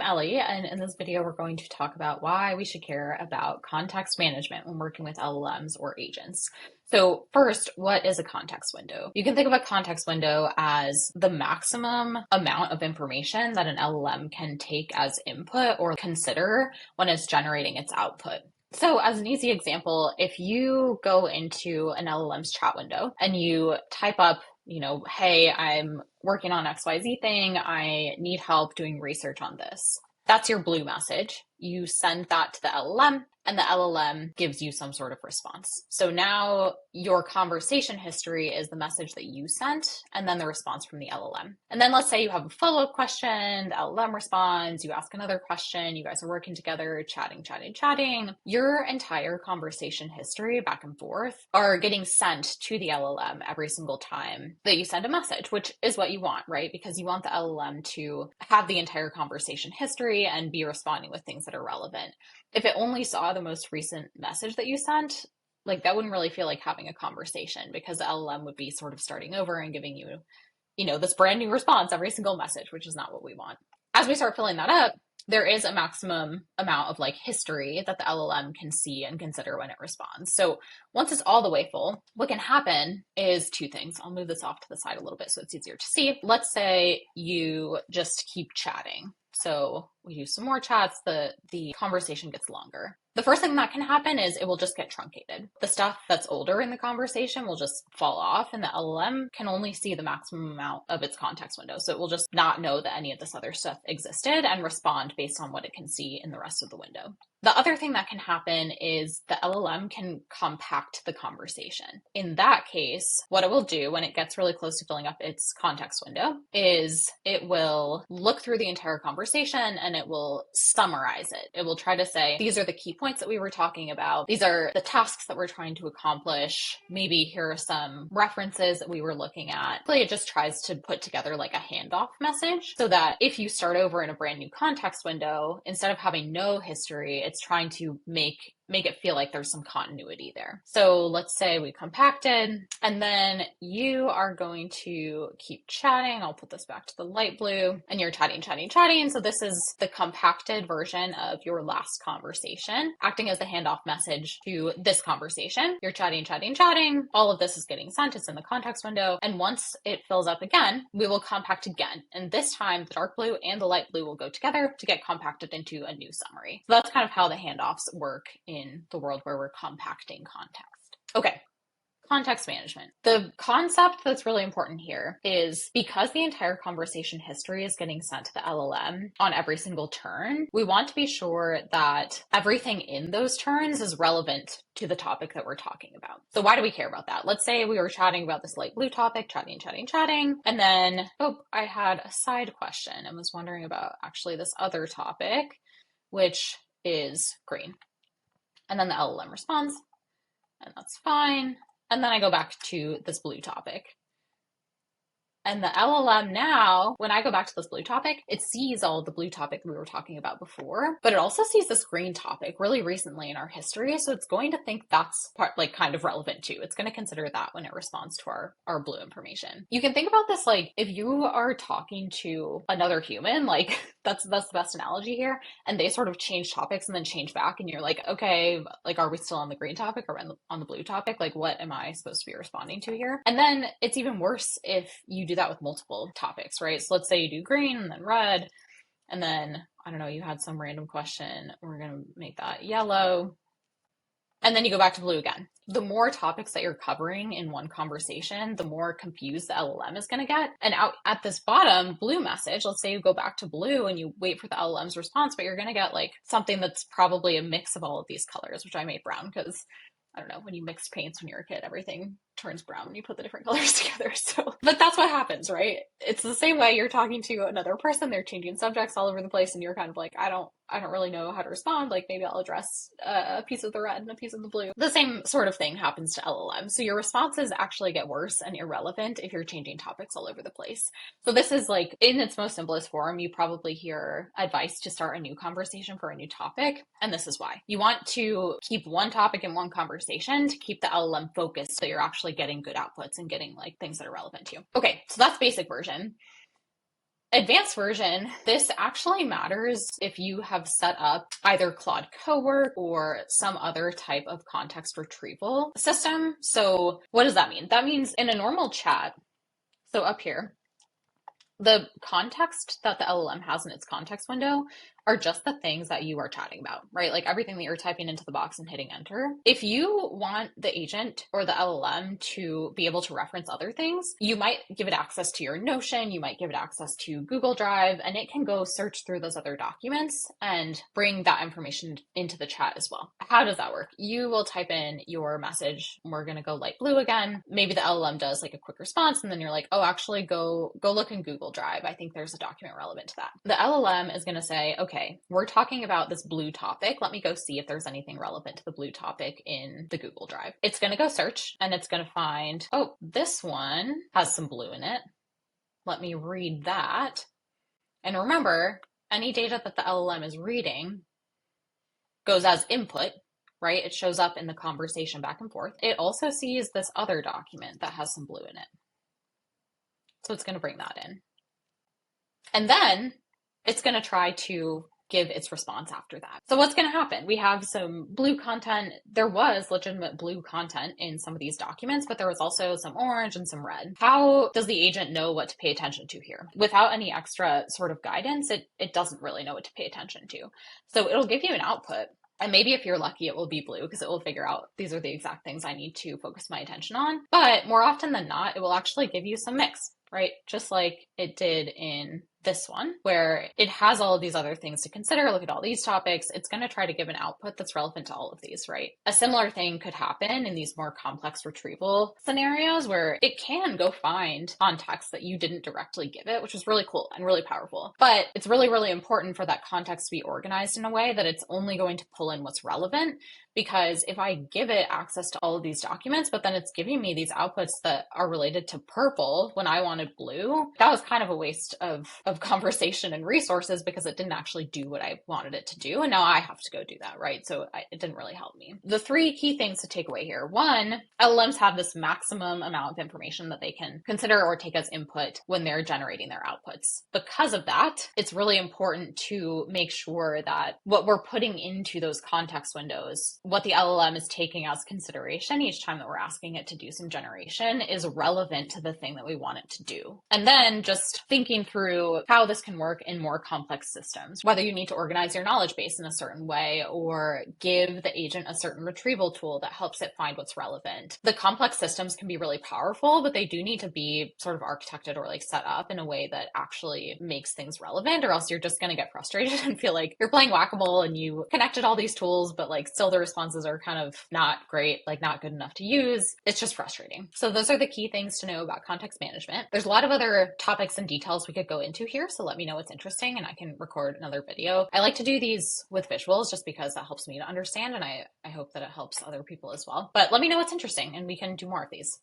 Ellie, and in this video, we're going to talk about why we should care about context management when working with LLMs or agents. So first, what is a context window? You can think of a context window as the maximum amount of information that an LLM can take as input or consider when it's generating its output. So as an easy example, if you go into an LLM's chat window and you type up, hey, I'm working on XYZ thing, I need help doing research on this. That's your blue message. You send that to the LLM, and the LLM gives you some sort of response. So now your conversation history is the message that you sent, and then the response from the LLM. And then let's say you have a follow-up question, the LLM responds, you ask another question, you guys are working together, chatting. Your entire conversation history back and forth are getting sent to the LLM every single time that you send a message, which is what you want, right? Because you want the LLM to have the entire conversation history and be responding with things that are relevant. If it only saw the most recent message that you sent, that wouldn't really feel like having a conversation, because the LLM would be sort of starting over and giving you, this brand new response every single message, which is not what we want. As we start filling that up, there is a maximum amount of history that the LLM can see and consider when it responds. So once it's all the way full, what can happen is two things. I'll move this off to the side a little bit so it's easier to see. Let's say you just keep chatting. So we do some more chats, the conversation gets longer. The first thing that can happen is it will just get truncated. The stuff that's older in the conversation will just fall off, and the LLM can only see the maximum amount of its context window. So it will just not know that any of this other stuff existed and respond based on what it can see in the rest of the window. The other thing that can happen is the LLM can compact the conversation. In that case, what it will do when it gets really close to filling up its context window is it will look through the entire conversation and it will summarize it. It will try to say, these are the key points that we were talking about. These are the tasks that we're trying to accomplish. Maybe here are some references that we were looking at. It just tries to put together a handoff message so that if you start over in a brand new context window, instead of having no history, it's trying to make it feel like there's some continuity there. So let's say we compacted, and then you are going to keep chatting. I'll put this back to the light blue, and you're chatting. So this is the compacted version of your last conversation, acting as the handoff message to this conversation. You're chatting. All of this is getting sent. It's in the context window. And once it fills up again, we will compact again. And this time the dark blue and the light blue will go together to get compacted into a new summary. So that's kind of how the handoffs work in the world where we're compacting context. Okay. Context management. The concept that's really important here is because the entire conversation history is getting sent to the LLM on every single turn, we want to be sure that everything in those turns is relevant to the topic that we're talking about. So why do we care about that? Let's say we were chatting about this light blue topic, chatting, and then, I had a side question and was wondering about actually this other topic, which is green. And then the LLM responds, and that's fine. And then I go back to this blue topic. And the LLM now, when I go back to this blue topic, it sees all of the blue topic we were talking about before, but it also sees this green topic really recently in our history. So it's going to think that's kind of relevant too. It's going to consider that when it responds to our blue information. You can think about this if you are talking to another human, that's the best analogy here, and they sort of change topics and then change back, and you're okay, are we still on the green topic or on the blue topic? What am I supposed to be responding to here? And then it's even worse if you do that with multiple topics, right? So let's say you do green and then red, and then, I don't know, you had some random question. We're going to make that yellow. And then you go back to blue again. The more topics that you're covering in one conversation, the more confused the LLM is going to get. And out at this bottom blue message, let's say you go back to blue and you wait for the LLM's response, but you're going to get something that's probably a mix of all of these colors, which I made brown because, I don't know, when you mixed paints when you're a kid, everything turns brown when you put the different colors together. So, but that's what happens, right? It's the same way you're talking to another person, they're changing subjects all over the place, and you're kind of I don't really know how to respond. Maybe I'll address a piece of the red and a piece of the blue. The same sort of thing happens to LLM. So your responses actually get worse and irrelevant if you're changing topics all over the place. So this is in its most simplest form, you probably hear advice to start a new conversation for a new topic. And this is why. You want to keep one topic in one conversation to keep the LLM focused so you're actually getting good outputs and getting things that are relevant to you. Okay, so that's basic version. Advanced version, this actually matters if you have set up either Claude Cowork or some other type of context retrieval system. So what does that mean? That means in a normal chat, so up here, the context that the LLM has in its context window are just the things that you are chatting about, right? Like everything that you're typing into the box and hitting enter. If you want the agent or the LLM to be able to reference other things, you might give it access to your Notion, you might give it access to Google Drive, and it can go search through those other documents and bring that information into the chat as well. How does that work? You will type in your message. We're going to go light blue again. Maybe the LLM does like a quick response, and then you're like, oh, actually go look in Google Drive. I think there's a document relevant to that. The LLM is going to say, okay, we're talking about this blue topic. Let me go see if there's anything relevant to the blue topic in the Google Drive. It's going to go search and it's going to find, oh, this one has some blue in it. Let me read that. And remember, any data that the LLM is reading goes as input, right? It shows up in the conversation back and forth. It also sees this other document that has some blue in it. So it's going to bring that in. And then it's going to try to give its response after that. So what's going to happen? We have some blue content. There was legitimate blue content in some of these documents, but there was also some orange and some red. How does the agent know what to pay attention to here? Without any extra sort of guidance, it doesn't really know what to pay attention to. So it'll give you an output. And maybe if you're lucky, it will be blue because it will figure out these are the exact things I need to focus my attention on. But more often than not, it will actually give you some mix, right? Just like it did in this one, where it has all of these other things to consider. Look at all these topics. It's going to try to give an output that's relevant to all of these, right? A similar thing could happen in these more complex retrieval scenarios where it can go find context that you didn't directly give it, which is really cool and really powerful. But it's really, really important for that context to be organized in a way that it's only going to pull in what's relevant. Because if I give it access to all of these documents, but then it's giving me these outputs that are related to purple when I wanted blue, that was kind of a waste of conversation and resources because it didn't actually do what I wanted it to do. And now I have to go do that, right? So it didn't really help me. The three key things to take away here. One, LLMs have this maximum amount of information that they can consider or take as input when they're generating their outputs. Because of that, it's really important to make sure that what we're putting into those context windows, what the LLM is taking as consideration each time that we're asking it to do some generation, is relevant to the thing that we want it to do. And then just thinking through how this can work in more complex systems, whether you need to organize your knowledge base in a certain way or give the agent a certain retrieval tool that helps it find what's relevant. The complex systems can be really powerful, but they do need to be sort of architected or like set up in a way that actually makes things relevant, or else you're just going to get frustrated and feel like you're playing whack-a-mole and you connected all these tools, but like still the responses are kind of not great, like not good enough to use. It's just frustrating. So those are the key things to know about context management. There's a lot of other topics and details we could go into here, so let me know what's interesting and I can record another video. I like to do these with visuals just because that helps me to understand, and I hope that it helps other people as well. But let me know what's interesting and we can do more of these.